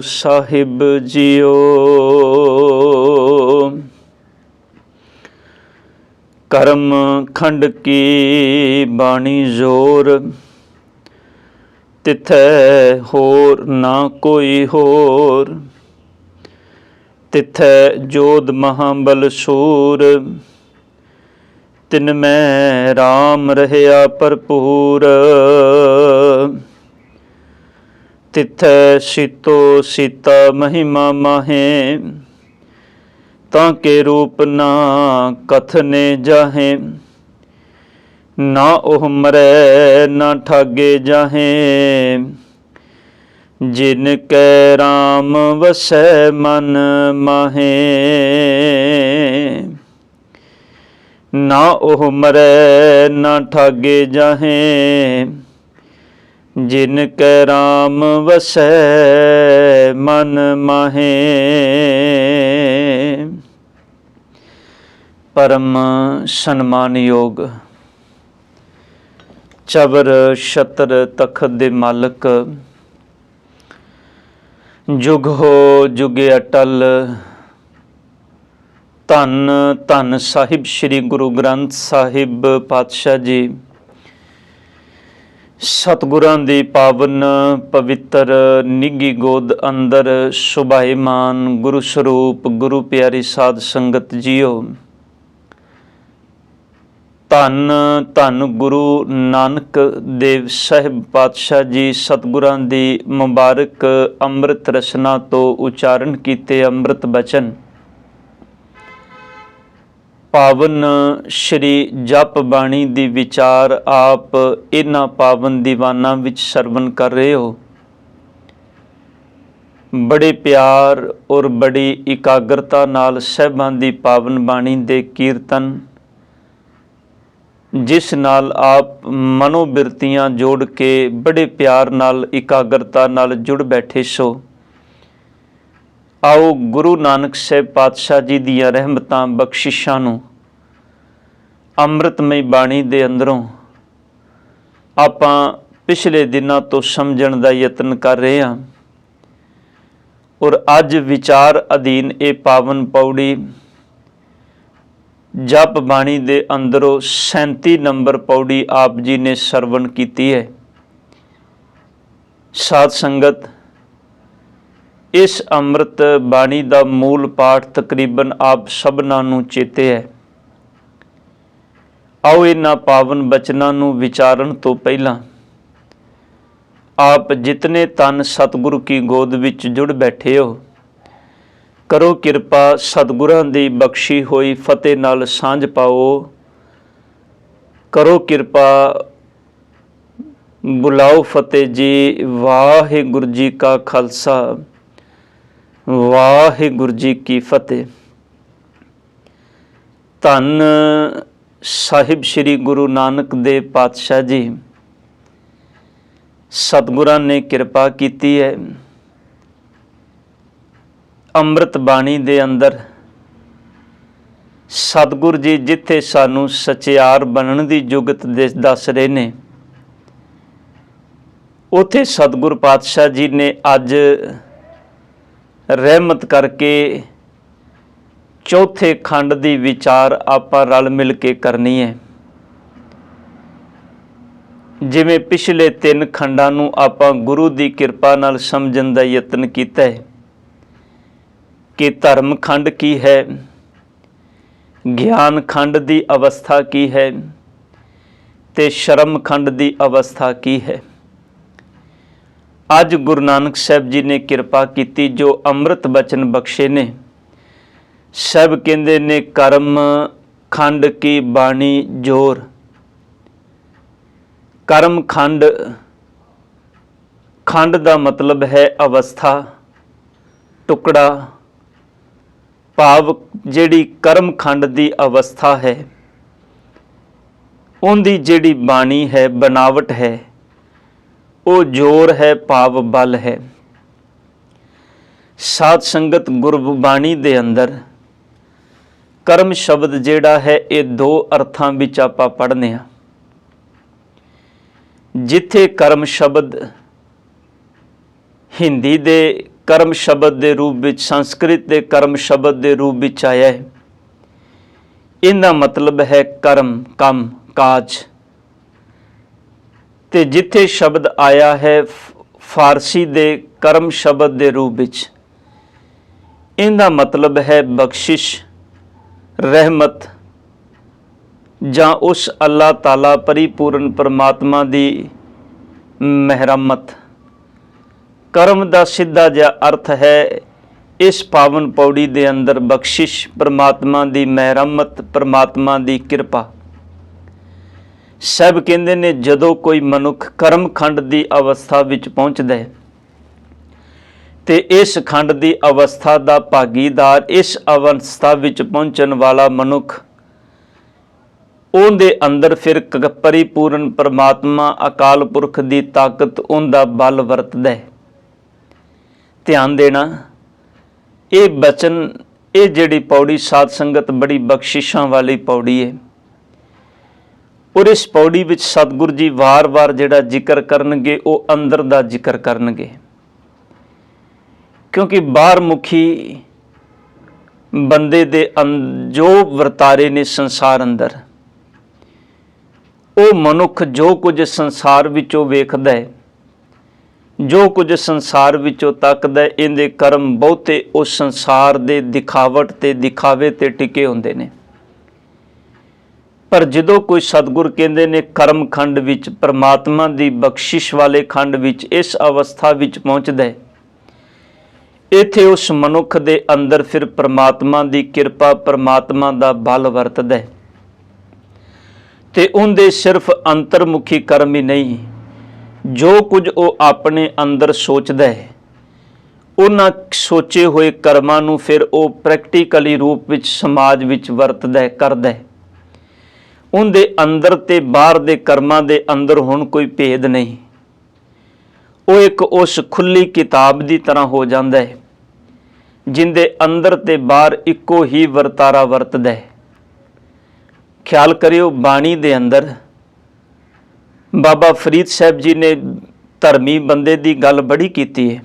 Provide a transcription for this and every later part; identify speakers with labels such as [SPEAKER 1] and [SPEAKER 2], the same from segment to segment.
[SPEAKER 1] साहिब जियो। कर्म खंड की बाणी जोर, तिथै होर ना कोई होर। तिथै जोध महाबल सूर, तिन मैं राम रहया भरपूर। तिथै सीतो सीता महिमा माहे, ताके रूप ना कथने जाहे। ना ओह मरै ना ठागे जाहे, जिन कै राम वसै मन माहे। ना ओह मरै ना ठागे जाहे, जिन कै राम वसै मन माहे। परम सन्मानयोग चबर छतर तखत दे मालक, जुग हो जुगे अटल। धन धन साहिब श्री गुरु ग्रंथ साहिब पातशाह जी, सतगुरां दी पावन पवित्र निघी गोद अंदर सुभाईमान गुरु स्वरूप गुरु प्यारी साध संगत जियो। धन धन गुरु नानक देव साहिब पातशाह जी सतगुरां दी मुबारक अंमृत रसना तो उचारण कीते अंमृत बचन, पावन श्री जप बाणी दी विचार आप इन्हां पावन दीवाना विच सरवण कर रहे हो। बड़े प्यार और बड़ी इकाग्रता नाल सहबां दी पावन बाणी दे कीर्तन, जिस नाल आप मनोबिरतियां जोड़ के बड़े प्यार नाल इकाग्रता नाल जुड़ बैठे सो। आओ गुरु नानक साहिब पातशाह जी दियां रहमतां बख्शिशां नूं अंमृतमई बाणी दे अंदरों आपां पिछले दिनां तो समझण दा यतन कर रहे हां और अज विचार अधीन ये पावन पौड़ी जप बाणी दे अंदरों 37 नंबर पौड़ी आप जी ने सरवण की है। साध संगत, इस अमृत बाणी का मूल पाठ तकरीबन आप सबना नूं चेते है। आओ इन्हां पावन बचनां नूं विचारण तो पहला आप जितने तन सतगुरु की गोद विच जुड़ बैठे हो, करो किरपा सतगुरां दी बख्शी होई फतेह नाल सांझ पाओ। करो किरपा बुलाओ फतेह जी। वाहिगुरू जी का खालसा, वाहिगुरू जी की फतेह। धन साहिब श्री गुरु नानक देव पातशाह जी, सतगुरां ने किरपा कीती है। अंमृत बाणी दे अंदर सतगुर जी जिथे सानू सचियार बनने की जुगत दस रहे ने, उथे सतगुर पातशाह जी ने अज रहमत करके चौथे खंड की विचार आपां रल मिल के करनी है। जिवें पिछले 3 खंडां नूं आपां गुरु की किरपा नाल समझण दा यतन कीता है कि धर्म खंड की है, ज्ञान खंड की अवस्था की है, ते शर्म खंड की अवस्था की है। अज गुरु नानक साहब जी ने किरपा की जो अमृत बचन बख्शे ने, सब कहते ने कर्म खंड की बाणी जोर। कर्म खंड, खंड का मतलब है अवस्था, टुकड़ा, भाव जिहड़ी कर्म खंड की अवस्था है, उनकी जिहड़ी बाणी है, बनावट है, वो जोर है, भाव बल है। साध संगत गुरबाणी दे अंदर कर्म शब्द जिहड़ा है ये 2 अर्थां विच आपां पढ़ने आ। जिथे कर्म शब्द हिंदी दे कर्म शब्द के रूप में, संस्कृत के कर्म शब्द के रूप में आया है। इनका मतलब है कर्म, काम, काज। ते जिथे शब्द आया है फारसी दे कर्म शब्द के रूप में, इनका मतलब है बख्शिश, रहमत, जां उस अल्लाह ताला परिपूर्ण परमात्मा की मेहरमत। कर्म का सीधा जिहा अर्थ है इस पावन पौड़ी के अंदर बख्शिश, परमात्मा की मेहरमत, परमात्मा की किरपा। सब कहते ने जदों कोई मनुख कर्म खंड की अवस्था विच पहुँचदा है ते इस खंड की अवस्था का भागीदार, इस अवस्था विच पहुँचण वाला मनुख, उनके अंदर फिर परिपूर्ण परमात्मा अकाल पुरख की ताकत उनका बल वरतदा है। ध्यान देना, ये बचन, ये जिहड़ी पौड़ी साध संगत बड़ी बख्शिशां वाली पौड़ी है। और इस पौड़ी विच सतगुरु जी वार वार जिहड़ा जिक्र करनगे वो अंदर दा जिक्र करनगे, क्योंकि बाहर मुखी बंदे दे जो वरतारे ने संसार अंदर, वो मनुख जो कुछ संसार विचों वेखदा है, जो कुछ संसार विचों तकदा है, इहदे कर्म बहुते उस संसार दे दिखावट ते दिखावे ते टिके हुंदे ने। पर जदों कोई सतगुर कहंदे ने कर्म खंड विच, परमात्मा दी बख्शिश वाले खंड विच इस अवस्था विच पहुँचदा है, इत्थे उस मनुख दे अंदर फिर परमात्मा दी किरपा, परमात्मा दा बल वरतदा है। ते उनदे सिर्फ अंतर्मुखी कर्म ही नहीं, जो कुछ वो अपने अंदर सोचता है, उन्हां सोचे हुए कर्मां नूं फिर वो प्रैक्टिकली रूप विच समाज विच वरतदा है, करदा है। उनदे अंदर ते बाहर दे कर्मां दे अंदर हुण कोई भेद नहीं, वो एक उस खुली किताब की तरह हो जाता है, जिंदे अंदर ते बाहर इक्को ही वरतारा वरतदा है। ख्याल करियो, बाणी दे अंदर बाबा फरीद साहब जी ने धर्मी बंदे की गल बड़ी कीती है,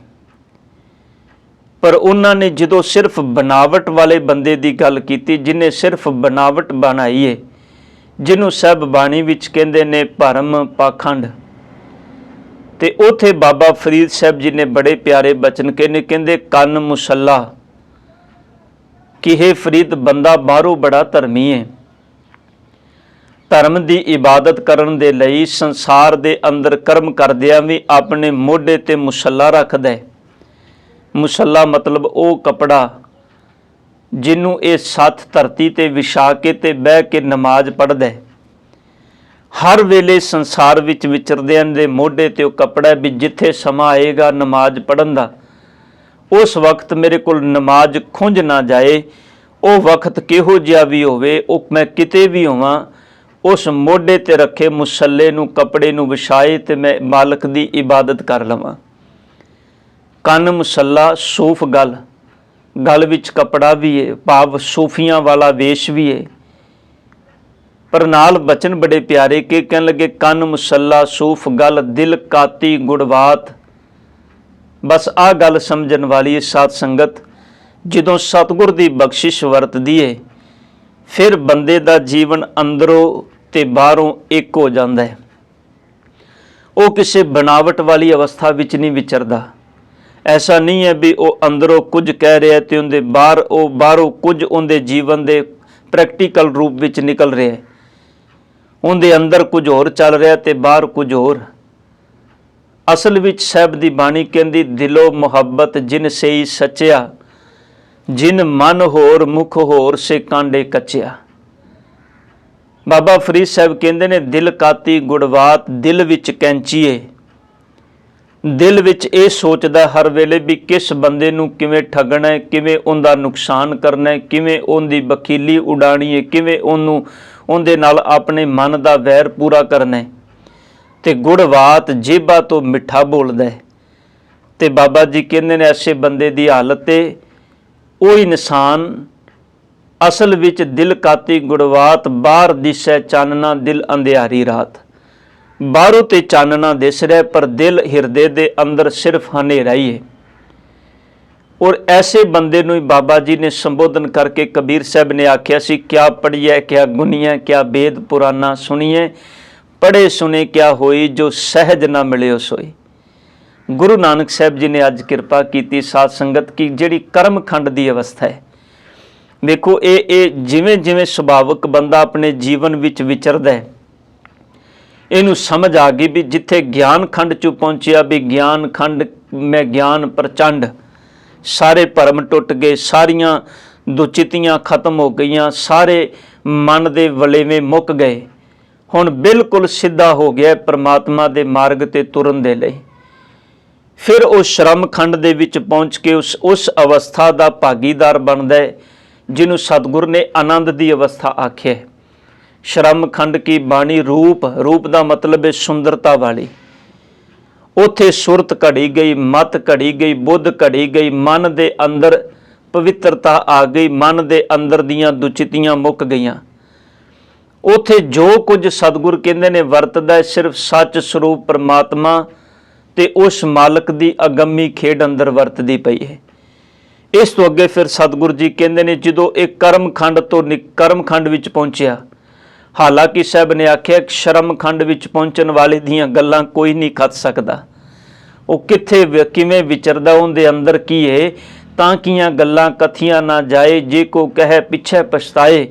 [SPEAKER 1] पर उन्होंने जो सिर्फ बनावट वाले बंदे की गल की, जिन्हें सिर्फ बनावट बनाई है, जिन्हों साहब बाणी विच कहंदे ने भरम पाखंड, ते उथे बाबा फरीद साहब जी ने बड़े प्यारे बचन कहने, कहंदे कन मुसल्ला कि हे फरीद, बंदा बाहरों बड़ा धर्मी है, धर्म की इबादत करन दे लई संसार दे अंदर कर्म करदियां भी अपने मोढे ते मुसल्ला रखदा है। मुसल्ला मतलब वो कपड़ा जिन्हों ये सत्थ धरती ते विछा के ते बह के नमाज पढ़दा है। हर वेले संसार विच विचरदियां दे मोढे ते वो कपड़ा भी जिथे समा आएगा नमाज पढ़न दा, उस वक्त मेरे कोल नमाज खुंझ ना जाए, वो वक्त किहो जिहा भी होवे, वो मैं किते भी होवां, उस मोढे ते रखे मुसल्ले नूं, कपड़े नूं विछाए ते मैं मालक दी इबादत कर लवां। कन मुसल्ला, सूफ गल, गल विच कपड़ा भी है, भाव सूफियां वाला वेश भी है। पर नाल बचन बड़े प्यारे के कहन लगे, कन मुसल्ला सूफ गल, दिल काती गुड़वात। बस आ गल समझण वाली है साध संगत, जदों सतगुर दी बख्शिश वरतदी है, फिर बंदे दा जीवन अंदरों ते बाहरों एक हो जाता है। वो किसी बनावट वाली अवस्था विच नहीं विचरदा। ऐसा नहीं है भी वो अंदरों कुछ कह रहा है तो उनके बाहर वो बाहरों कुछ उनके जीवन के प्रैक्टिकल रूप विच निकल रहा है। उनके अंदर कुछ होर चल रहा तो बाहर कुछ होर। असल विच साहब दी बाणी कहंदी, दिलो मुहब्बत जिन से ही सचिया, जिन मन होर मुख होर से कांडे कच्चिया। बाबा फरीद साहब कहते ने, दिल काती गुड़वात, दिल विच कैंची है, दिल विच ये सोचदा हर वेले भी किस बंदे नूं किवें ठगना है, किवें उनका नुकसान करना है, किवें उनकी बखीली उडानी है, किवें उन्हों उनदे नाल अपने मन का वैर पूरा करना है। ते गुड़वात जेबा तो मिठा बोलदा है। ते बाबा जी कहते ने, ऐसे बंदे की हालत है वो इंसान असल विच दिल काती गुड़वात, बाहर दिसै चानना दिल अंधियारी रात। बाहरों ते चानना दिस रहा पर दिल हिरदे दे अंदर सिर्फ हनेरा ही है। और ऐसे बंदे नूं ही बाबा जी ने संबोधन करके कबीर साहब ने आख्या सी, क्या पढ़िए क्या गुनिए, क्या वेद पुराना सुनिए, पढ़े सुने क्या होई, जो सहज ना मिले सोई। गुरु नानक साहब जी ने अज किरपा की साध संगत की जिहड़ी कर्मखंड की अवस्था है, देखो ये जिवें जिवें सुभावक बंदा अपने जीवन विच विचरदा है, इनू समझ आ गई भी जिथे ज्ञान खंड चू पहुंचिया भी ज्ञान खंड में ज्ञान प्रचंड, सारे भरम टुट गए, सारियां दुचितियां खत्म हो गई, सारे मन दे वलेवें मुक गए, हुण बिल्कुल सीधा हो गया परमात्मा दे मार्ग ते तुरन दे लई। फिर उस श्रम खंड दे विच पहुंच के उस अवस्था दा भागीदार बनदा है जिन्हों सतगुर ने आनंद की अवस्था आख्या है। श्रम खंड की बाणी रूप, रूप का मतलब है सुंदरता वाली, उथे सुरत घड़ी गई, मत घड़ी गई, बुद्ध घड़ी गई, मन दे अंदर पवित्रता आ गई, मन दे अंदर दियां दुचितियां मुक गईयां। उथे जो कुछ सतगुर कहंदे ने वरतदा है सिर्फ सच स्वरूप परमात्मा ते उस मालक दी अगम्मी खेड अंदर वरतदी पई है। इस तो अगे फिर सतगुर जी कहंदे ने जदों एक कर्म खंड तो कर्म खंड विच पहुंचिया, हालांकि साहब ने आख्या श्रम खंड विच पहुंचण वाले दियां गल्लां कोई नहीं कथ सकदा, वो कित्थे किवें विचरदा, उहदे अंदर की है, तां कीआं गल्लां कथियां ना जाए, जे को कहे पिछे पछताए।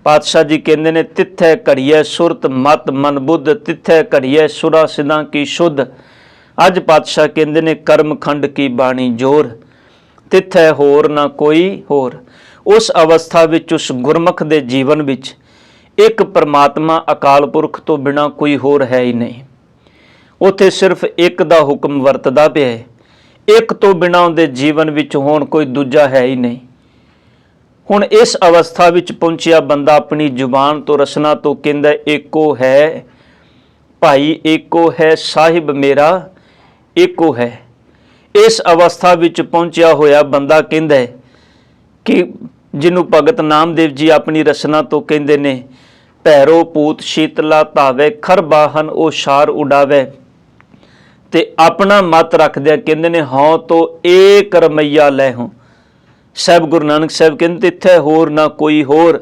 [SPEAKER 1] पातशाह जी कहंदे ने तिथे घड़िए सुरत मत मन बुद्ध, तिथे घड़िए सुरा सिद्धां की शुद्ध। अज पातशाह कहंदे ने कर्म खंड की बाणी जोर, तिथे होर ना कोई होर। उस अवस्था विच उस गुरमुख दे जीवन विच एक परमात्मा अकाल पुरख तो बिना कोई होर है ही नहीं। उथे सिर्फ एक दा हुक्म वरतदा पिया है, एक तो बिना उहदे जीवन विच होण कोई दूजा है ही नहीं। हुण इस अवस्था विच पहुंचिया बंदा अपनी जुबान तो रसना तो कहंदा एको है भाई, एको है साहिब मेरा, एको है। इस अवस्था विच पहुंचिया होया बंदा कहंदा है कि जिन्हों भगत नामदेव जी अपनी रचना तो कहंदे ने, भैरो पूत शीतला धावे, खर बाहन ओ शार उड़ावे। ते अपना मत रखदे कहंदे ने हाँ तो एक रमैया लै हों। साहब गुरु नानक साहब कहंदे इत्थे होर ना कोई होर,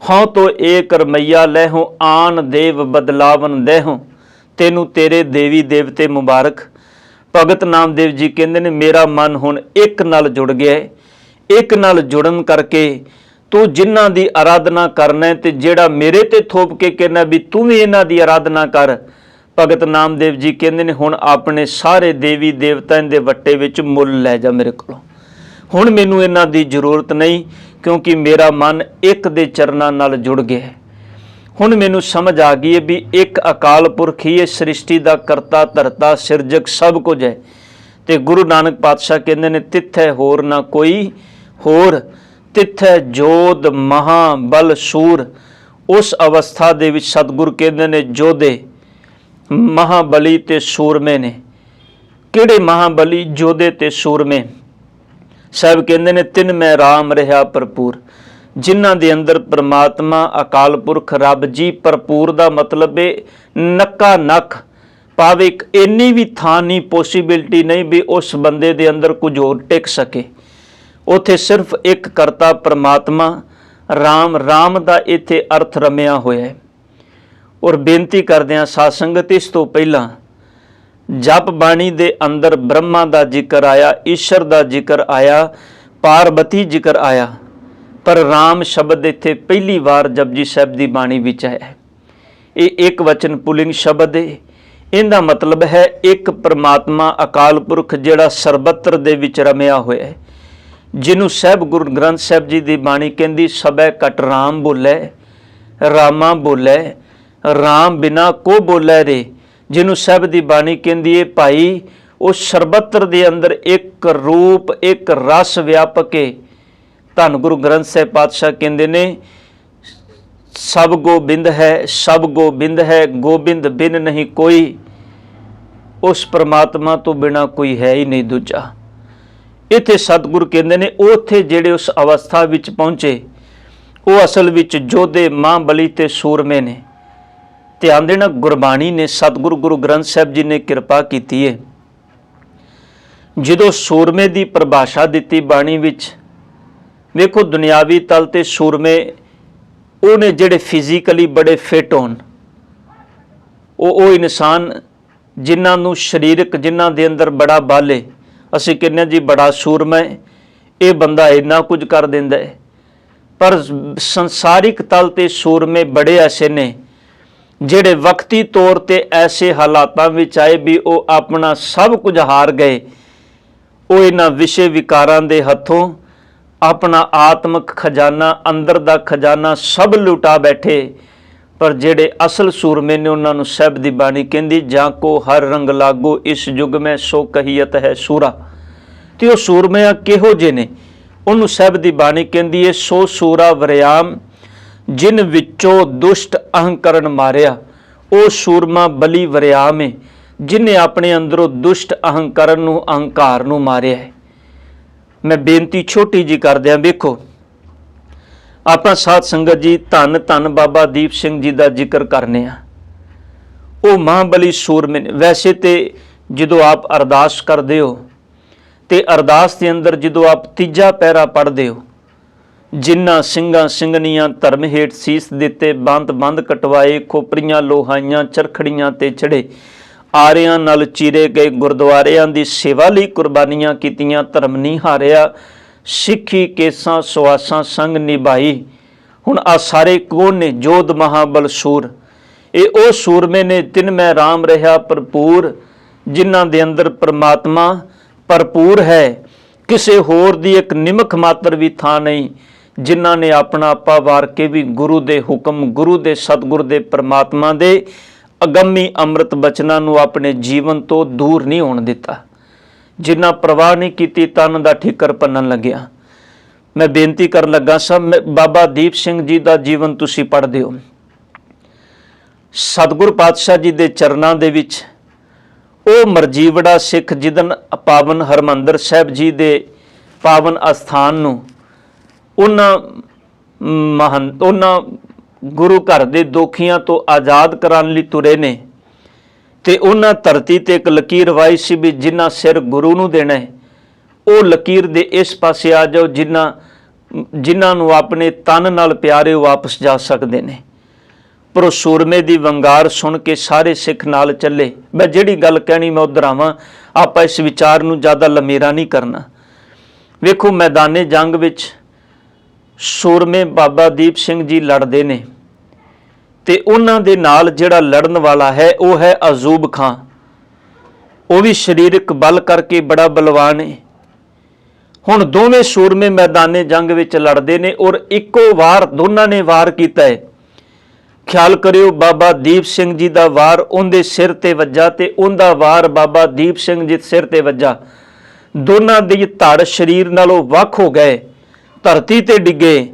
[SPEAKER 1] हाँ तो एक रमैया लै हों, आन देव बदलावन दे हों, तेनू तेरे देवी देवते मुबारक। भगत नामदेव जी कहंदे ने मेरा मन हुण एक नाल जुड़ गया है, एक नाल जुड़न करके तू जिन्हां दी आराधना करना है ते जेड़ा मेरे ते थोप के कहना भी तू भी इन्हां दी आराधना कर। भगत नामदेव जी कहंदे ने हुण अपने सारे देवी देवतां दे वट्टे विच मुल लै जा मेरे कोलों, हुण मैनू इन्हां दी जरूरत नहीं, क्योंकि मेरा मन एक दे चरनां नाल जुड़ गया है। हुण मैनू समझ आ गई है भी एक अकाल पुरख ही इस सृष्टि का करता धरता सिरजक सब कुछ है। ते गुरु नानक पातशाह कहंदे ने तिथे होर ना कोई होर, तिथे जोध महाबल सूर। उस अवस्था दे विच सतगुर कहंदे ने जोधे महाबली ते सूरमे ने। किहड़े महाबली जोधे ते सूरमे? साहब कहंदे ने तिन मैं राम रहा भरपूर, जिन्हां दे अंदर परमात्मा अकाल पुरख रब जी भरपूर दा मतलब है नक्का नख पावे, इन्नी भी थां नहीं, पॉसिबिलिटी नहीं भी उस बंदे दे अंदर कुछ होर टिक सके। उथे सिर्फ एक करता परमात्मा राम, राम दा इत्थे अर्थ रमिया होया है। और बेनती करदियां साध संगत इस तो पहला जप बाणी दे अंदर ब्रह्मा दा जिक्र आया, ईश्वर दा जिक्र आया, पार्वती जिक्र आया, पर राम शब्द इत्थे पहली बार जपजी साहब की बाणी विच आया है। ये एक वचन पुलिंग शब्द है, इहदा मतलब है एक परमात्मा अकाल पुरख जिहड़ा सर्बत्र दे विच रमिया होया है, जिन्हों साहब गुरु ग्रंथ साहब जी की बाणी कहंदी सबै कट राम बोलै, रामा बोलै, राम बिना को बोलै रे। जिन्हों साहब की बाणी कहंदी है भाई उस सर्बत्र दे अंदर एक रूप एक रस व्यापक है। धन गुरु ग्रंथ साहब पातशाह कहंदे ने सब गोबिंद है, सब गोबिंद है, गोबिंद बिन नहीं कोई। उस परमात्मा तो बिना कोई है ही नहीं दूजा। इत्थे सतगुरु कहंदे ने उत्थे जेड़े उस अवस्था विच पहुंचे वो असल विच जोधे महाबली ते सूरमे ने। ध्यान देना गुरबाणी ने सतगुरु गुरु ग्रंथ साहब जी ने कृपा की है। ਜਦੋਂ ਸੂਰਮੇ ਦੀ ਪਰਿਭਾਸ਼ਾ ਦਿੱਤੀ ਬਾਣੀ ਵਿੱਚ, ਵੇਖੋ ਦੁਨਿਆਵੀ ਤਲ ਤੇ ਸੂਰਮੇ ਉਹ ਨੇ ਜਿਹੜੇ ਫਿਜ਼ੀਕਲੀ ਬੜੇ ਫਿੱਟ ਹੋਣ, ਉਹ ਇਨਸਾਨ ਜਿਨ੍ਹਾਂ ਨੂੰ ਸਰੀਰਕ, ਜਿਨ੍ਹਾਂ ਦੇ ਅੰਦਰ ਬੜਾ ਬਲ ਹੈ। ਅਸੀਂ ਕਹਿੰਦੇ ਜੀ ਬੜਾ ਸੂਰਮਾ ਹੈ, ਇਹ ਬੰਦਾ ਇੰਨਾ ਕੁਝ ਕਰ ਦਿੰਦਾ ਹੈ। ਪਰ ਸੰਸਾਰਿਕ ਤਲ ਤੇ ਸੂਰਮੇ ਬੜੇ ਐਸੇ ਨੇ ਜਿਹੜੇ ਵਕਤੀ ਤੌਰ ਤੇ ਐਸੇ ਹਾਲਾਤਾਂ ਵਿੱਚ ਆਏ ਵੀ ਉਹ ਆਪਣਾ ਸਭ ਕੁਝ ਹਾਰ ਗਏ। ਉਹ ਇਹਨਾਂ ਵਿਸ਼ੇ ਵਿਕਾਰਾਂ ਦੇ ਹੱਥੋਂ ਆਪਣਾ ਆਤਮਿਕ ਖਜ਼ਾਨਾ, ਅੰਦਰ ਦਾ ਖਜ਼ਾਨਾ ਸਭ ਲੁਟਾ ਬੈਠੇ। ਪਰ ਜਿਹੜੇ ਅਸਲ ਸੂਰਮੇ ਨੇ ਉਹਨਾਂ ਨੂੰ ਸਾਹਿਬ ਦੀ ਬਾਣੀ ਕਹਿੰਦੀ, ਜਾਂ ਕੋ ਹਰ ਰੰਗ ਲਾਗੋ ਇਸ ਯੁੱਗ ਮੈਂ ਸੋ ਕਹੀਅਤ ਹੈ ਸੂਰਾ। ਤੇ ਉਹ ਸੂਰਮਿਆਂ ਕਿਹੋ ਜਿਹੇ ਨੇ, ਉਹਨੂੰ ਸਾਹਿਬ ਦੀ ਬਾਣੀ ਕਹਿੰਦੀ ਹੈ, ਸੋ ਸੂਰਾ ਵਰਿਆਮ ਜਿਨ ਵਿੱਚੋਂ ਦੁਸ਼ਟ ਅਹੰਕਰਨ ਮਾਰਿਆ। ਉਹ ਸੂਰਮਾ ਬਲੀ ਵਰਿਆਮ ਹੈ ਜਿਹਨੇ ਆਪਣੇ ਅੰਦਰੋਂ ਦੁਸ਼ਟ ਅਹੰਕਰਨ ਨੂੰ, ਅਹੰਕਾਰ ਨੂੰ ਮਾਰਿਆ ਹੈ। ਮੈਂ ਬੇਨਤੀ ਛੋਟੀ ਜੀ ਕਰਦਿਆਂ, ਵੇਖੋ ਆਪਾਂ ਸਾਧ ਸੰਗਤ ਜੀ ਧੰਨ ਧੰਨ ਬਾਬਾ ਦੀਪ ਸਿੰਘ ਜੀ ਦਾ ਜ਼ਿਕਰ ਕਰਨੇ ਆ। ਉਹ ਮਹਾਂਬਲੀ ਸੂਰਮੇ ਨੇ। ਵੈਸੇ ਤੇ ਜਦੋਂ ਆਪ ਅਰਦਾਸ ਕਰਦੇ ਹੋ ਤੇ ਅਰਦਾਸ ਦੇ ਅੰਦਰ ਜਦੋਂ ਆਪ ਤੀਜਾ ਪਹਿਰਾ ਪੜ੍ਹਦੇ ਹੋ, ਜਿਨ੍ਹਾਂ ਸਿੰਘਾਂ ਸਿੰਘਣੀਆਂ ਧਰਮ ਹੇਠ ਸੀਸ ਦਿੱਤੇ, ਬੰਦ ਕਟਵਾਏ, ਖੋਪਰੀਆਂ ਲੋਹਾਈਆਂ, ਚਰਖੜੀਆਂ ਤੇ ਚੜੇ, ਆਰਿਆਂ ਨਾਲ ਚੀਰੇ ਗਏ, ਗੁਰਦੁਆਰਿਆਂ ਦੀ ਸੇਵਾ ਲਈ ਕੁਰਬਾਨੀਆਂ ਕੀਤੀਆਂ, ਧਰਮ ਨਹੀਂ ਹਾਰਿਆ, ਸਿੱਖੀ ਕੇਸਾਂ ਸੁਆਸਾਂ ਸੰਗ ਨਿਭਾਈ। ਹੁਣ ਆ ਸਾਰੇ ਕੌਣ ਨੇ? ਜੋਧ ਮਹਾਬਲ ਸੂਰ। ਇਹ ਉਹ ਸੂਰਮੇ ਨੇ ਤਿਨ ਮੈਂ ਰਾਮ ਰਿਹਾ ਭਰਪੂਰ, ਜਿਨ੍ਹਾਂ ਦੇ ਅੰਦਰ ਪ੍ਰਮਾਤਮਾ ਭਰਪੂਰ ਹੈ, ਕਿਸੇ ਹੋਰ ਦੀ ਇੱਕ ਨਿਮਕ ਮਾਤਰ ਵੀ ਥਾਂ ਨਹੀਂ, ਜਿਨ੍ਹਾਂ ਨੇ ਆਪਣਾ ਆਪਾ ਵਾਰ ਕੇ ਵੀ ਗੁਰੂ ਦੇ ਹੁਕਮ, ਗੁਰੂ ਦੇ ਸਤਿਗੁਰ ਦੇ ਪ੍ਰਮਾਤਮਾ ਦੇ ਅਗੰਮੀ ਅੰਮ੍ਰਿਤ ਬਚਨਾਂ ਨੂੰ ਆਪਣੇ ਜੀਵਨ ਤੋਂ ਦੂਰ ਨਹੀਂ ਹੋਣ ਦਿੱਤਾ, ਜਿਨ੍ਹਾਂ ਪ੍ਰਵਾਹ ਨਹੀਂ ਕੀਤੀ ਤਨ ਦਾ ਠੀਕਰ ਪੰਨਣ ਲੱਗਿਆ। ਮੈਂ ਬੇਨਤੀ ਕਰਨ ਲੱਗਾ ਸਭ, ਬਾਬਾ ਦੀਪ ਸਿੰਘ ਜੀ ਦਾ ਜੀਵਨ ਤੁਸੀਂ ਪੜ੍ਹਦੇ ਹੋ, ਸਤਿਗੁਰ ਪਾਤਸ਼ਾਹ ਜੀ ਦੇ ਚਰਨਾਂ ਦੇ ਵਿੱਚ ਉਹ ਮਰਜੀਵੜਾ ਸਿੱਖ ਜਿਦਨ ਪਾਵਨ ਹਰਮੰਦਰ ਸਾਹਿਬ ਜੀ ਦੇ ਪਾਵਨ ਅਸਥਾਨ ਨੂੰ ਉਹਨਾਂ ਗੁਰੂ ਘਰ ਦੇ ਦੋਖੀਆਂ ਤੋਂ ਆਜ਼ਾਦ ਕਰਾਉਣ ਲਈ ਤੁਰੇ ਨੇ। ਤੇ ਉਹਨਾਂ ਧਰਤੀ ਤੇ ਇੱਕ ਲਕੀਰ ਵਾਈ ਸੀ ਵੀ ਜਿਨ੍ਹਾਂ ਸਿਰ ਗੁਰੂ ਨੂੰ ਦੇਣਾ ਹੈ, ਉਹ ਲਕੀਰ ਦੇ ਇਸ ਪਾਸੇ ਆ ਜਾਓ, ਜਿਨ੍ਹਾਂ ਨੂੰ ਆਪਣੇ ਤਨ ਨਾਲ ਪਿਆਰੇ ਵਾਪਸ ਜਾ ਸਕਦੇ ਨੇ। ਪਰ ਉਹ ਸੂਰਮੇ ਦੀ ਵੰਗਾਰ ਸੁਣ ਕੇ ਸਾਰੇ ਸਿੱਖ ਨਾਲ ਚੱਲੇ। ਮੈਂ ਜਿਹੜੀ ਗੱਲ ਕਹਿਣੀ ਮੈਂ ਉਧਰ ਆਵਾਂ, ਆਪਾਂ ਇਸ ਵਿਚਾਰ ਨੂੰ ਜ਼ਿਆਦਾ ਲੰਮੇਰਾ ਨਹੀਂ ਕਰਨਾ। ਵੇਖੋ ਮੈਦਾਨੇ ਜੰਗ ਵਿੱਚ ਸੂਰਮੇ ਬਾਬਾ ਦੀਪ ਸਿੰਘ ਜੀ ਲੜਦੇ ਨੇ ਤੇ ਉਹਨਾਂ ਦੇ ਨਾਲ ਜਿਹੜਾ ਲੜਨ ਵਾਲਾ ਹੈ ਉਹ ਹੈ ਅਜ਼ੂਬ ਖਾਂ। ਉਹ ਵੀ ਸਰੀਰਕ ਬਲ ਕਰਕੇ ਬੜਾ ਬਲਵਾਨ ਹੈ। ਹੁਣ ਦੋਵੇਂ ਸੂਰਮੇ ਮੈਦਾਨੇ ਜੰਗ ਵਿੱਚ ਲੜਦੇ ਨੇ ਔਰ ਇੱਕੋ ਵਾਰ ਦੋਨਾਂ ਨੇ ਵਾਰ ਕੀਤਾ ਹੈ। ਖਿਆਲ ਕਰਿਓ, ਬਾਬਾ ਦੀਪ ਸਿੰਘ ਜੀ ਦਾ ਵਾਰ ਉਹਦੇ ਸਿਰ ਤੇ ਵੱਜਾ ਤੇ ਉਹਦਾ ਵਾਰ ਬਾਬਾ ਦੀਪ ਸਿੰਘ ਜੀ ਸਿਰ ਤੇ ਵੱਜਾ। ਦੋਨਾਂ ਦੀ ਧੜ ਸਰੀਰ ਨਾਲੋਂ ਵੱਖ ਹੋ ਗਏ, ਧਰਤੀ ਤੇ ਡਿੱਗੇ।